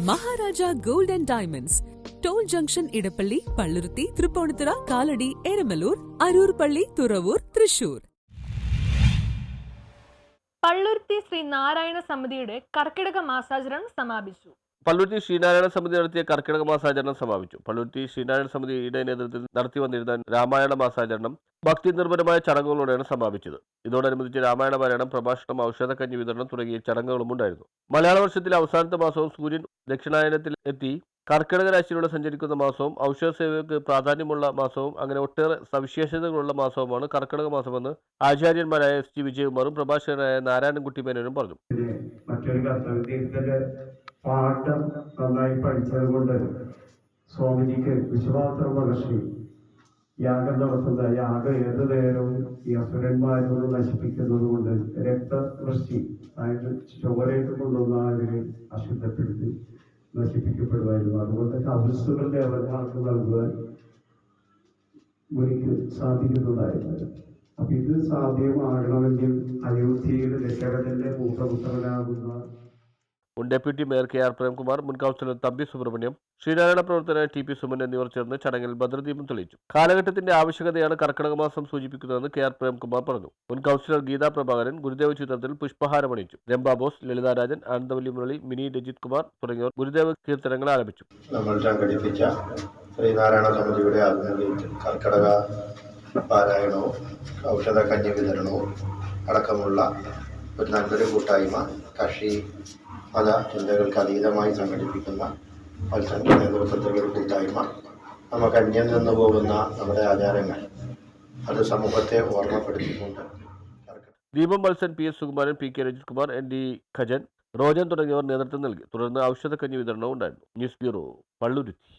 Maharaja gold and diamonds, toll junction, Edappally, Palluruthy, Tripunithura, Kalady, Eramalloor, Aroor പള്ളി, തുറവൂർ, തൃശൂർ. പള്ളുരുത്തി ശ്രീ നാരായണ സമിതിയുടെ കർക്കിടക മാസാചരണം സമാപിച്ചു. പള്ളുരുത്തി ശ്രീനാരായണ സമിതി നടത്തിയ കർക്കിടക മാസാചരണം സമാപിച്ചു. പള്ളുരുത്തി ശ്രീനാരായണ സമിതിയുടെ നേതൃത്വത്തിൽ നടത്തി വന്നിരുന്ന രാമായണ മാസാചരണം ഭക്തി നിർഭരമായ ചടങ്ങുകളോടെയാണ് സമാപിച്ചത്. ഇതോടനുബന്ധിച്ച് രാമായണ പാരായണം, പ്രഭാഷണം, ഔഷധക്കഞ്ഞി വിതരണം തുടങ്ങിയ ചടങ്ങുകളും ഉണ്ടായിരുന്നു. മലയാള വർഷത്തിലെ അവസാനത്തെ മാസവും സൂര്യൻ ദക്ഷിണായനത്തിൽ എത്തി കർക്കിടക രാശിയിലൂടെ സഞ്ചരിക്കുന്ന മാസവും ഔഷധ സേവകർക്ക് പ്രാധാന്യമുള്ള മാസവും അങ്ങനെ ഒട്ടേറെ സവിശേഷതകളുള്ള മാസവുമാണ് കർക്കിടക മാസമെന്ന് ആചാര്യന്മാരായ എസ് ടി വിജയകുമാറും പ്രഭാഷകനായ നാരായണൻകുട്ടി മേനോനും പറഞ്ഞു. പാഠം നന്നായി പഠിച്ചത് കൊണ്ട് സ്വാമിജിക്ക് വിശ്വാത്ര മഹർഷി യാഗം നടത്തുന്ന യാഗം ഏതു നേരവും ഈ അസുരന്മാരൊന്ന് നശിപ്പിക്കുന്നത് കൊണ്ട് രക്തവൃഷ്ടി, അതായത് ചോരയിട്ട് കൊണ്ടുവന്ന അതിനെ അശുദ്ധപ്പെടുത്തി നശിപ്പിക്കപ്പെടുമായിരുന്നു. അതുകൊണ്ട് ഹൗസുകൾ ദേവന്മാർക്ക് നൽകുവാൻ മുനിക്ക് സാധിക്കുന്നതായിരുന്നു. അപ്പൊ ഇത് സാധ്യമാകണമെങ്കിൽ അയോധ്യയുടെ ദശരഥന്റെ മൂത്തപുത്രനാകുന്ന മുൻ deputy mayor K R Premkumar, മുൻ കൗൺസിലർ തമ്പി സുബ്രഹ്മണ്യം, ശ്രീനാരായണ പ്രവർത്തകനായ ടി പി സുമൻ എന്നിവർ ചേർന്ന് ചടങ്ങിൽ ഭദ്രദീപം തെളിയിച്ചു. കാലഘട്ടത്തിന്റെ ആവശ്യകതയാണ് കർക്കിടക മാസം സൂചിപ്പിക്കുന്നതെന്ന് കെ ആർ പ്രേംകുമാർ പറഞ്ഞു. മുൻ കൗൺസിലർ ഗീതാ പ്രഭാകരൻ ഗുരുദേവ ചിത്രത്തിൽ പുഷ്പഹാരമണിയിച്ചു. രംഭ ബോസ്, ലളിതാരാജൻ, ആനന്ദവല്ലി മുരളി, മിനി രജിത് കുമാർ തുടങ്ങിയവർ ഗുരുദേവ കീർത്തനങ്ങൾ ആലപിച്ചു. നമ്മൾ സംഘടിപ്പിച്ച ശ്രീനാരായണ സമിതിയുടെ ആഭിമുഖ്യത്തിൽ കർക്കിടക പാരായണവും ഔഷധ കഞ്ഞി വിതരണവും അടക്കമുള്ള ഒരു നല്ലൊരു കൂട്ടായ്മ കക്ഷി മത ചിന്തകൾക്ക് അതീതമായി സംഘടിപ്പിക്കുന്ന മത്സരങ്ങളുടെ നേതൃത്വത്തിലുള്ള ഒരു കൂട്ടായ്മ നമുക്ക് അന്യം നിന്ന് പോകുന്ന നമ്മുടെ ആചാരങ്ങൾ അത് സമൂഹത്തെ ഓർമ്മപ്പെടുത്തിക്കൊണ്ട് Deepam Matsan, P S Sukumaran, P K Rajith Kumar, N D Khajan, Rojan തുടങ്ങിയവർ നേതൃത്വം നൽകി. തുടർന്ന് ഔഷധക്കഞ്ഞി വിതരണവും ഉണ്ടായിരുന്നു. News bureau, Palluruthy.